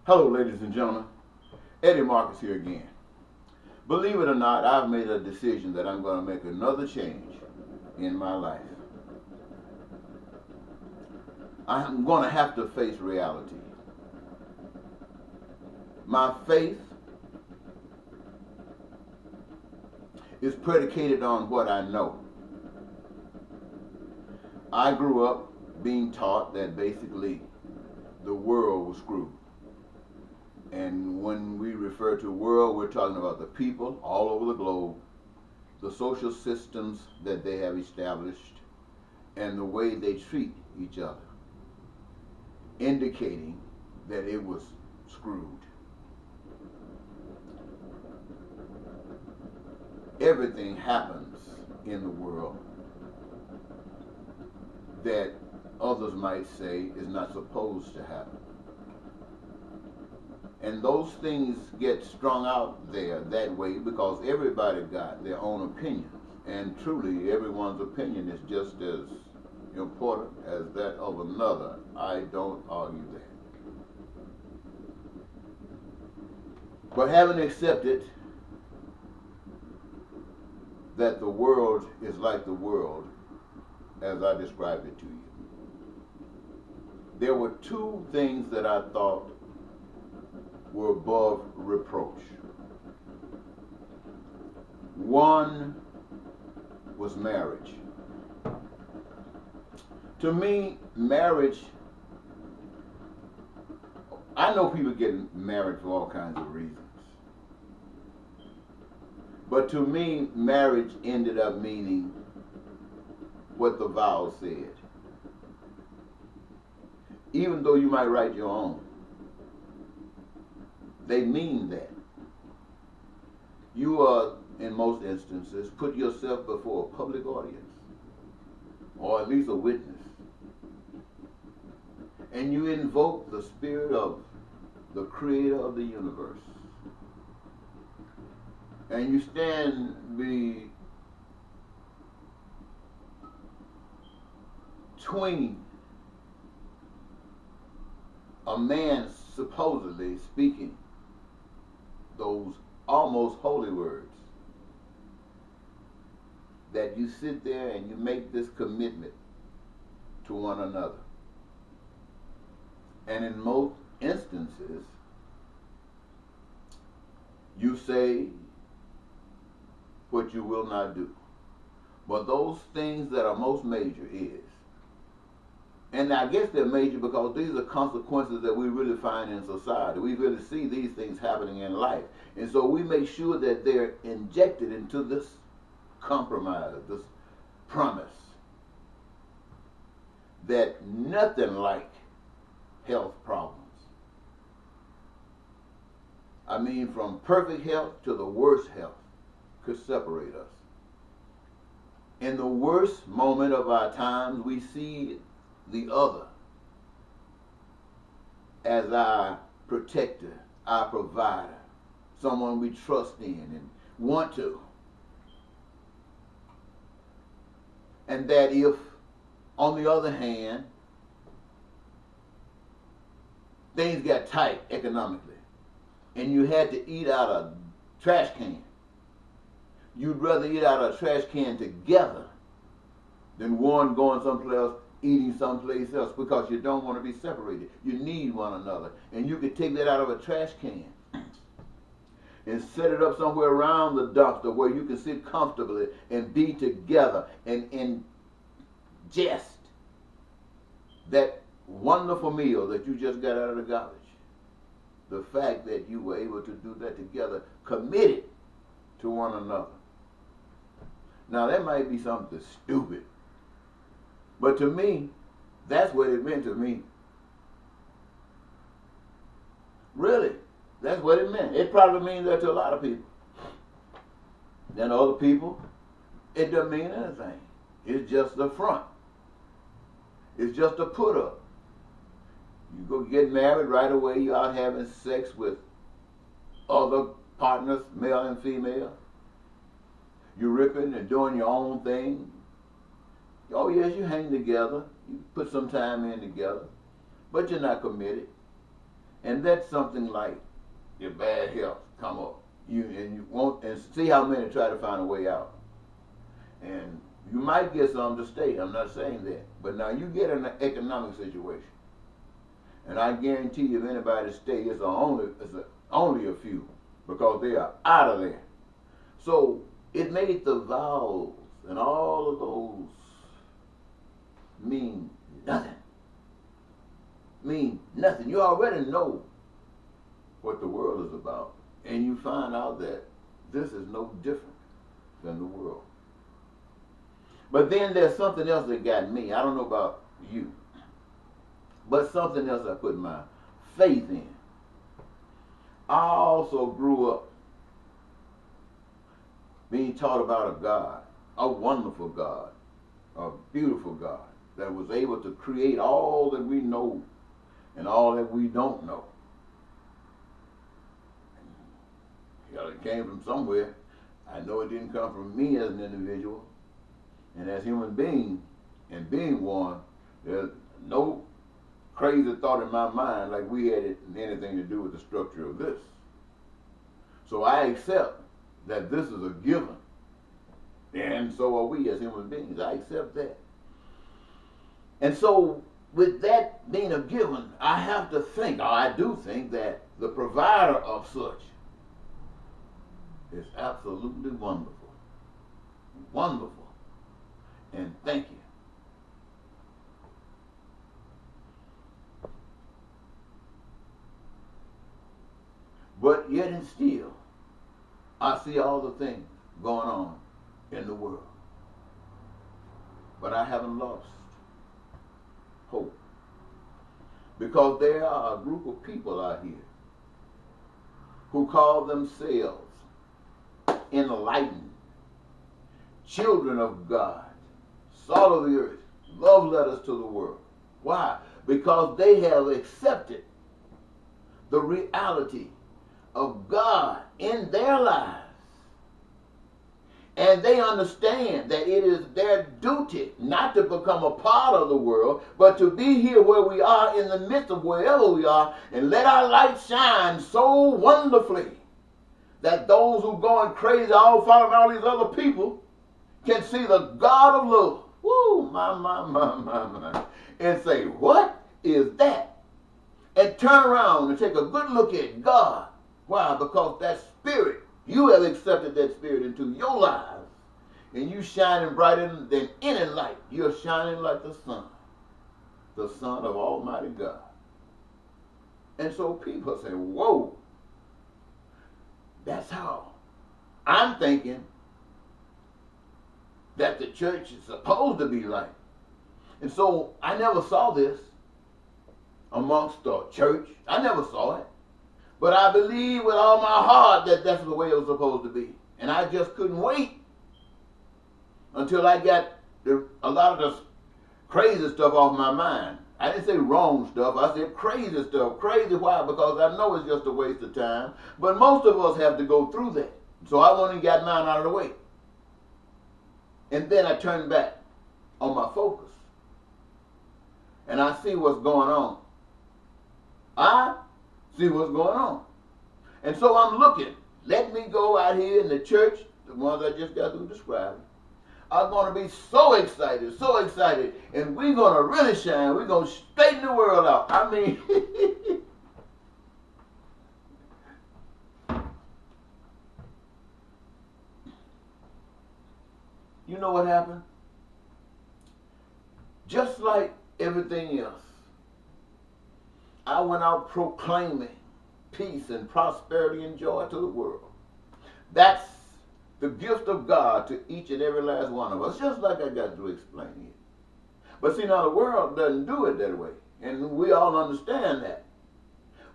Hello, ladies and gentlemen. Eddie Marcus here again. Believe it or not, I've made a decision that I'm going to make another change in my life. I'm going to have to face reality. My faith is predicated on what I know. I grew up being taught that basically the world was screwed. And when we refer to world, we're talking about the people all over the globe, the social systems that they have established, and the way they treat each other, indicating that it was screwed. Everything happens in the world that others might say is not supposed to happen. And those things get strung out there that way because everybody got their own opinions. And truly, everyone's opinion is just as important as that of another. I don't argue that. But having accepted that the world is like the world, as I described it to you, there were two things that I thought were above reproach. One was marriage. To me, marriage, I know people get married for all kinds of reasons. But to me, marriage ended up meaning what the vow said. Even though you might write your own, they mean that. You are, in most instances, put yourself before a public audience, or at least a witness, and you invoke the spirit of the creator of the universe. And you stand between a man supposedly speaking those almost holy words, that you sit there and you make this commitment to one another. And in most instances, you say what you will not do. But those things that are most major is, and I guess they're major because these are consequences that we really find in society. We really see these things happening in life. And so we make sure that they're injected into this compromise, this promise, that nothing like health problems. I mean, from perfect health to the worst health could separate us. In the worst moment of our times, we see the other as our protector, our provider, someone we trust in and want to. And that if, on the other hand, things got tight economically and you had to eat out a trash can, you'd rather eat out of a trash can together than one going someplace else, eating someplace else, because you don't want to be separated. You need one another. And you could take that out of a trash can and set it up somewhere around the dumpster where you can sit comfortably and be together and ingest that wonderful meal that you just got out of the garbage. The fact that you were able to do that together, committed to one another. Now that might be something stupid, but to me, that's what it meant to me. Really, that's what it meant. It probably means that to a lot of people. Then other people, it doesn't mean anything. It's just a front. It's just a put up. You go get married right away, you're out having sex with other partners, male and female. You're ripping and doing your own thing. Oh yes, you hang together. You put some time in together. But you're not committed. and let something like your bad health come up. You won't, and see how many try to find a way out. And you might get some to stay. I'm not saying that. But now you get in an economic situation. And I guarantee you if anybody stay, it's only a few. Because they are out of there. So it made the vows and all of those mean nothing. Mean nothing. You already know what the world is about. And you find out that this is no different than the world. But then there's something else that got me. I don't know about you. But something else I put my faith in. I also grew up being taught about a God, a wonderful God, a beautiful God that was able to create all that we know and all that we don't know. It came from somewhere. I know it didn't come from me as an individual. And as human being, and being one, there's no crazy thought in my mind like we had anything to do with the structure of this. So I accept that this is a given. And so are we as human beings. I accept that. And so with that being a given, I have to think, or I do think, that the provider of such is absolutely wonderful. Wonderful. And thank you. But yet and still, I see all the things going on in the world. But I haven't lost hope. Because there are a group of people out here who call themselves enlightened, children of God, salt of the earth, love letters to the world. Why? Because they have accepted the reality of God in their lives. And they understand that it is their duty not to become a part of the world, but to be here where we are in the midst of wherever we are, and let our light shine so wonderfully that those who going crazy, all following all these other people, can see the God of love. Woo, my. And say, what is that? And turn around and take a good look at God. Why? Because that spirit, you have accepted that spirit into your lives. And you shining brighter than any light. You're shining like the sun of Almighty God. And so people say, whoa, that's how I'm thinking that the church is supposed to be like. And so I never saw this amongst the church. I never saw it. But I believe with all my heart that that's the way it was supposed to be. And I just couldn't wait until I got a lot of the crazy stuff off my mind. I didn't say wrong stuff. I said crazy stuff. Crazy why? Because I know it's just a waste of time. But most of us have to go through that. So I went and got mine out of the way. And then I turned back on my focus. And I see what's going on. I see what's going on. And so I'm looking. Let me go out here in the church, the ones I just got through describing. I'm going to be so excited, and we're going to really shine. We're going to straighten the world out. I mean, you know what happened? Just like everything else, I went out proclaiming peace and prosperity and joy to the world. That's the gift of God to each and every last one of us, just like I got to explain it. But see, now the world doesn't do it that way, and we all understand that.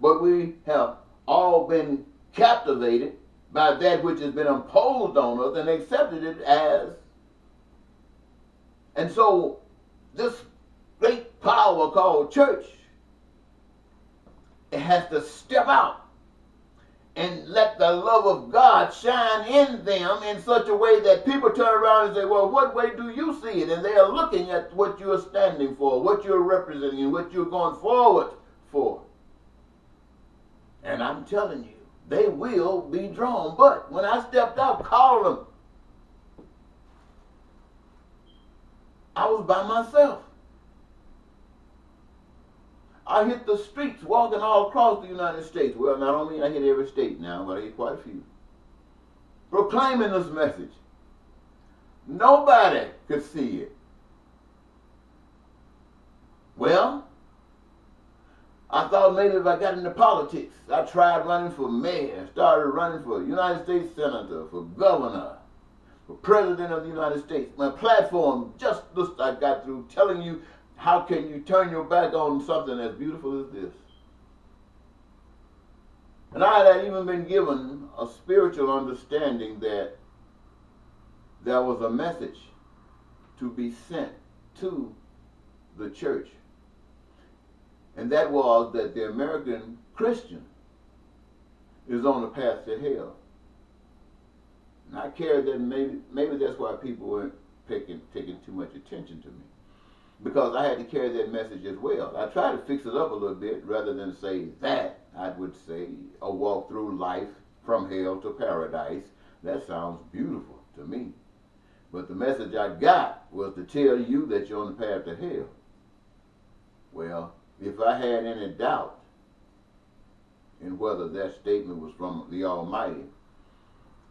But we have all been captivated by that which has been imposed on us and accepted it as. And so this great power called church, it has to step out and let the love of God shine in them in such a way that people turn around and say, well, what way do you see it? And they are looking at what you're standing for, what you're representing, and what you're going forward for. And I'm telling you, they will be drawn. But when I stepped out calling them, I was by myself. I hit the streets walking all across the United States. Well, not only I hit every state now, but I hit quite a few. Proclaiming this message. Nobody could see it. Well, I thought maybe if I got into politics, I tried running for mayor, started running for United States Senator, for governor, for President of the United States. My platform just looked like I got through telling you, how can you turn your back on something as beautiful as this? And I had even been given a spiritual understanding that there was a message to be sent to the church. And that was that the American Christian is on the path to hell. And I carried that, maybe that's why people weren't taking too much attention to me. Because I had to carry that message as well. I tried to fix it up a little bit rather than say that. I would say a walk through life from hell to paradise. That sounds beautiful to me. But the message I got was to tell you that you're on the path to hell. Well, if I had any doubt in whether that statement was from the Almighty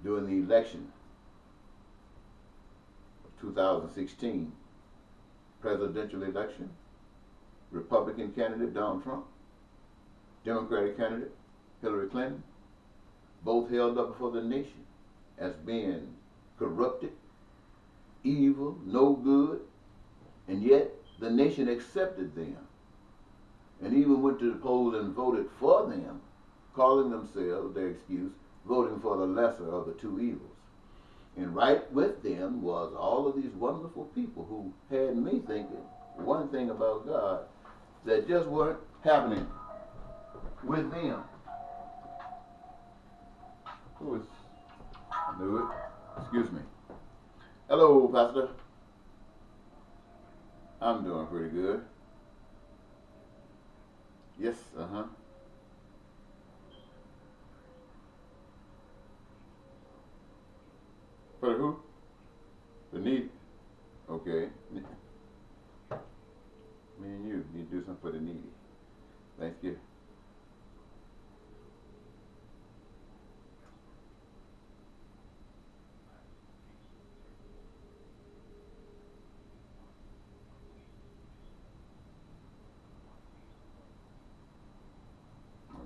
during the election of 2016, presidential election, Republican candidate Donald Trump, Democratic candidate Hillary Clinton, both held up before the nation as being corrupted, evil, no good, and yet the nation accepted them and even went to the polls and voted for them, calling themselves, their excuse, voting for the lesser of the two evils. And right with them was all of these wonderful people who had me thinking one thing about God that just weren't happening with them. Who is? I knew it. Excuse me. Hello, Pastor. I'm doing pretty good. Yes, For the who? The needy. Okay. Me and you need to do something for the needy. Thanksgiving.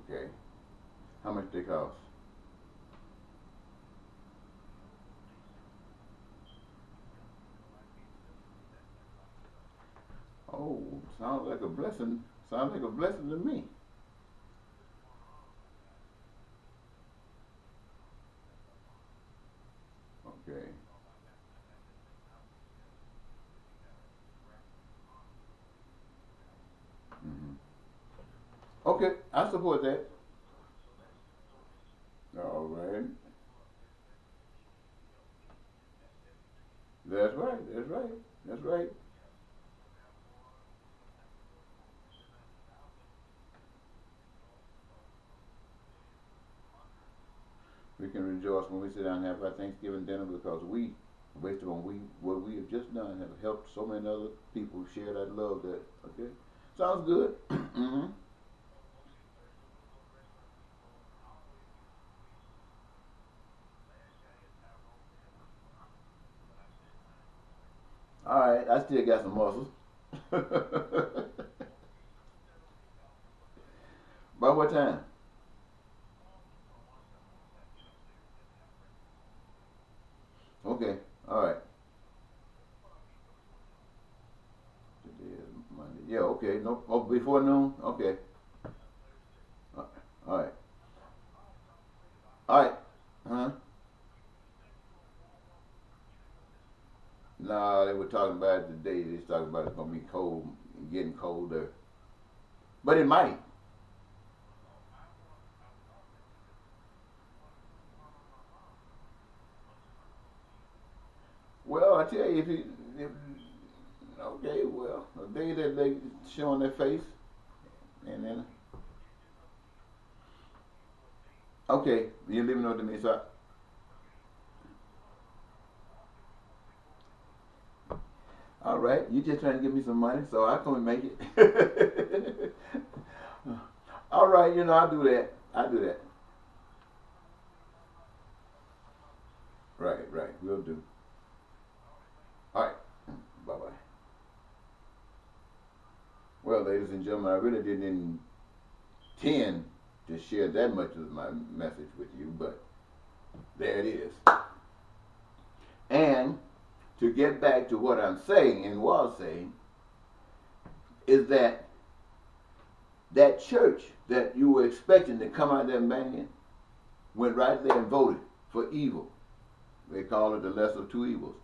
Okay. How much they cost? Oh, sounds like a blessing. Sounds like a blessing to me. Okay. hmm Okay, I support that. All right. That's right. That's right. That's right. We can rejoice when we sit down and have our Thanksgiving dinner because we, based on what we have just done, have helped so many other people share that love. That okay, sounds good. All right, I still got some muscles. By what time? Okay, all right. Today is Monday. Yeah, okay. No, oh, before noon. Okay. All right. All right. Huh? No, they were talking about it today. They was talking about it's gonna be cold, getting colder, but it might. Well, I tell you, if okay, well, a day that they showing their face, and then Okay, you leaving it to me, sir? All right, you just trying to give me some money so I can make it. All right, I do that. I do that. Right, right, we'll do. All right, bye bye. Well, ladies and gentlemen, I really didn't intend to share that much of my message with you, but there it is. And to get back to what I'm saying and was saying, is that church that you were expecting to come out there banging went right there and voted for evil. They call it the lesser of two evils.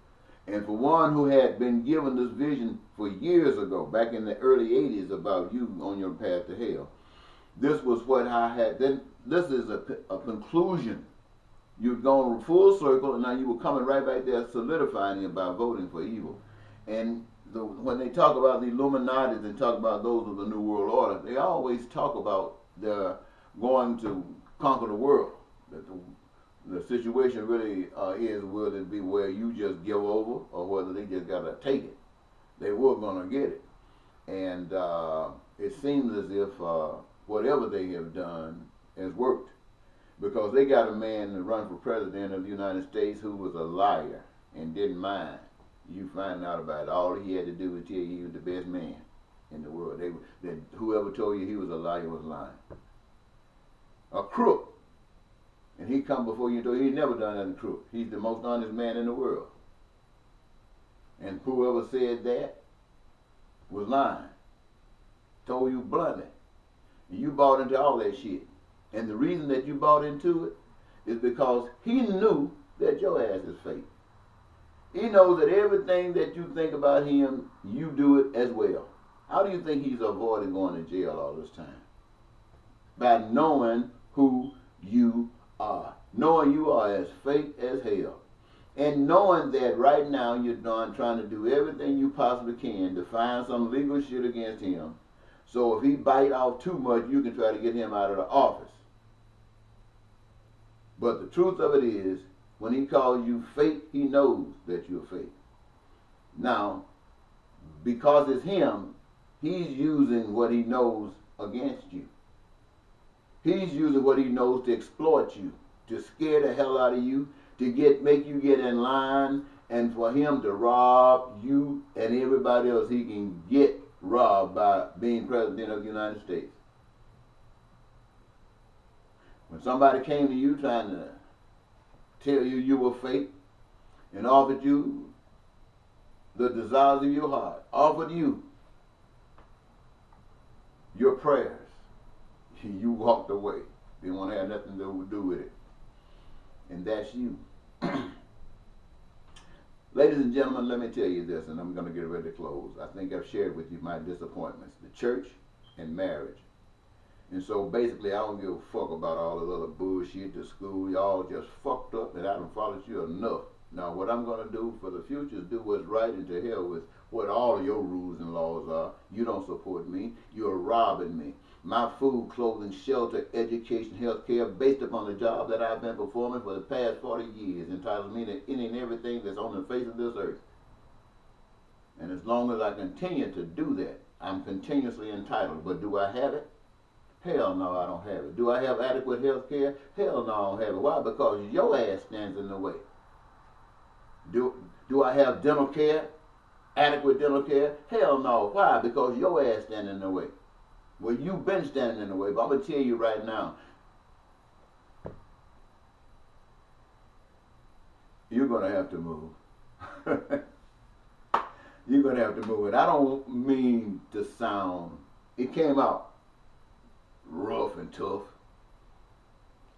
And for one who had been given this vision for years ago, back in the early 80s, about you on your path to hell, this was what I had. Then this is a conclusion. You've gone full circle, and now you were coming right back there solidifying it by voting for evil. And when they talk about the Illuminati and talk about those of the New World Order, they always talk about they're going to conquer the world. That the situation really is, will it be where you just give over or whether they just got to take it. They were going to get it. And it seems as if whatever they have done has worked, because they got a man to run for president of the United States who was a liar and didn't mind you finding out about it. All he had to do was tell you he was the best man in the world. That whoever told you he was a liar was lying. A crook. And he come before you and told you he never done nothing crook. He's the most honest man in the world. And whoever said that was lying. Told you bluntly. And you bought into all that shit. And the reason that you bought into it is because he knew that your ass is fake. He knows that everything that you think about him, you do it as well. How do you think he's avoided going to jail all this time? By knowing who you are. Knowing you are as fake as hell. And knowing that right now you're trying to do everything you possibly can to find some legal shit against him. So if he bite off too much, you can try to get him out of the office. But the truth of it is, when he calls you fake, he knows that you're fake. Now, because it's him, he's using what he knows against you. He's using what he knows to exploit you, to scare the hell out of you, to make you get in line, and for him to rob you and everybody else he can get robbed by being president of the United States. When somebody came to you trying to tell you you were fake and offered you the desires of your heart, offered you your prayers, you walked away. Didn't want to have nothing to do with it. And that's you. Ladies and gentlemen, let me tell you this, and I'm going to get ready to close. I think I've shared with you my disappointments, the church and marriage. And so basically, I don't give a fuck about all the other bullshit, the school. Y'all just fucked up, and I done followed you enough. Now, what I'm going to do for the future is do what's right, and to hell with what all of your rules and laws are. You don't support me. You're robbing me. My food, clothing, shelter, education, health care, based upon the job that I've been performing for the past 40 years, entitles me to any and everything that's on the face of this earth. And as long as I continue to do that, I'm continuously entitled. But do I have it? Hell no, I don't have it. Do I have adequate health care? Hell no, I don't have it. Why? Because your ass stands in the way. Do I have dental care? Adequate dental care? Hell no. Why? Because your ass stands in the way. Well, you've been standing in the way, but I'm going to tell you right now, you're going to have to move. You're going to have to move. And I don't mean to sound, it came out rough and tough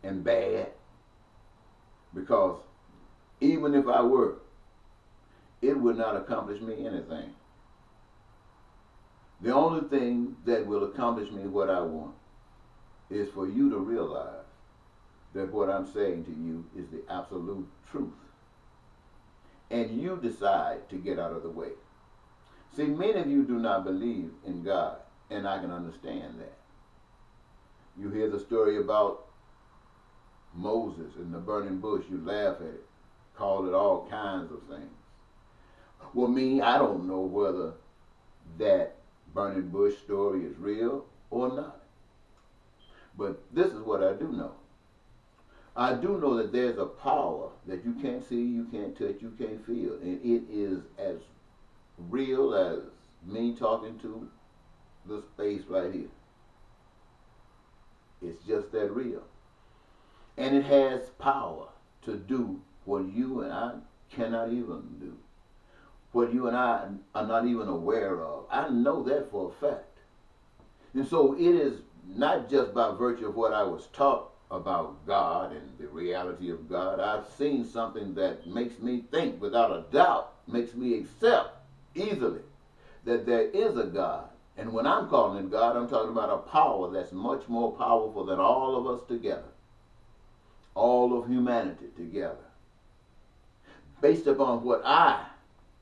and bad, because even if I were, it would not accomplish me anything. The only thing that will accomplish me what I want is for you to realize that what I'm saying to you is the absolute truth. And you decide to get out of the way. See, many of you do not believe in God, and I can understand that. You hear the story about Moses in the burning bush, you laugh at it, call it all kinds of things. Well, me, I don't know whether that burning bush story is real or not. But this is what I do know. I do know that there's a power that you can't see, you can't touch, you can't feel. And it is as real as me talking to the space right here. It's just that real. And it has power to do what you and I cannot even do. What you and I are not even aware of. I know that for a fact. And so it is not just by virtue of what I was taught about God and the reality of God. I've seen something that makes me think without a doubt, makes me accept easily that there is a God. And when I'm calling it God, I'm talking about a power that's much more powerful than all of us together. All of humanity together. Based upon what I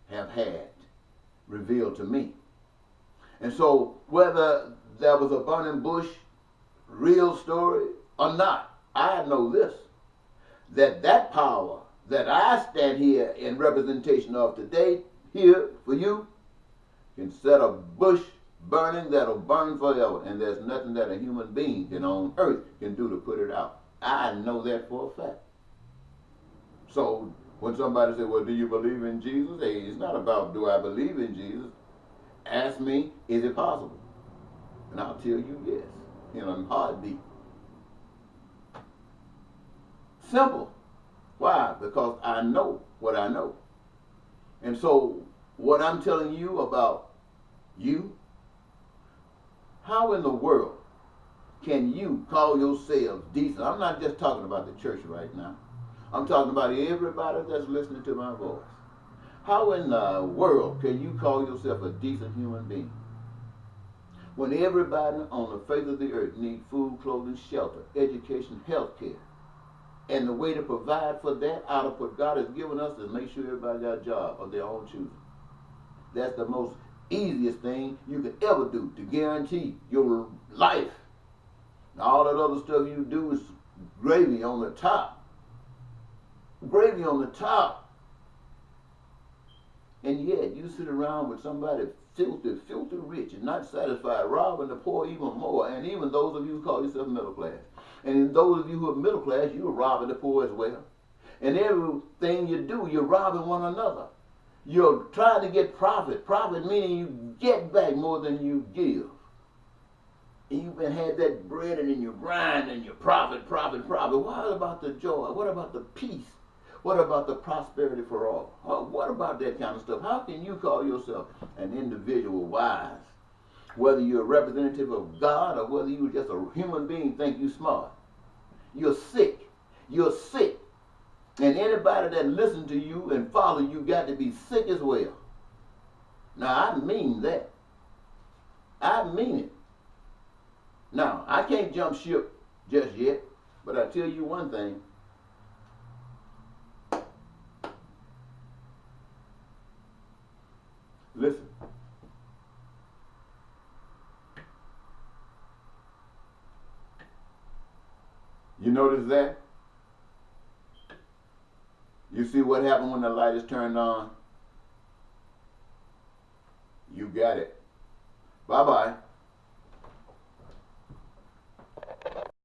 have had revealed to me. And so whether there was a burning bush real story or not, I know this, that power that I stand here in representation of today, here for you, can set a bush burning that'll burn forever, and there's nothing that a human being on earth can do to put it out. I know that for a fact. So when somebody says, well, do you believe in Jesus? Hey, it's not about do I believe in Jesus. Ask me, is it possible? And I'll tell you yes, in a heartbeat. Simple. Why? Because I know what I know. And so what I'm telling you about you, how in the world can you call yourselves decent? I'm not just talking about the church right now. I'm talking about everybody that's listening to my voice. How in the world can you call yourself a decent human being when everybody on the face of the earth needs food, clothing, shelter, education, health care? And the way to provide for that out of what God has given us is make sure everybody got a job of their own choosing. That's the most easiest thing you could ever do to guarantee your life. Now, all that other stuff you do is gravy on the top. Gravy on the top. And yet you sit around with somebody filthy, filthy rich and not satisfied, robbing the poor even more. And even those of you who call yourself middle class. And those of you who are middle class, you're robbing the poor as well. And everything you do, you're robbing one another. You're trying to get profit. Profit meaning you get back more than you give. And you've been had that bread and then you grind and you profit. What about the joy? What about the peace? What about the prosperity for all? What about that kind of stuff? How can you call yourself an individual wise? Whether you're a representative of God or whether you're just a human being think you're smart. You're sick. You're sick. And anybody that listens to you and follow you got to be sick as well. Now, I mean that. I mean it. Now, I can't jump ship just yet, but I tell you one thing. Listen. You notice that? You see what happened when the light is turned on? You got it. Bye-bye.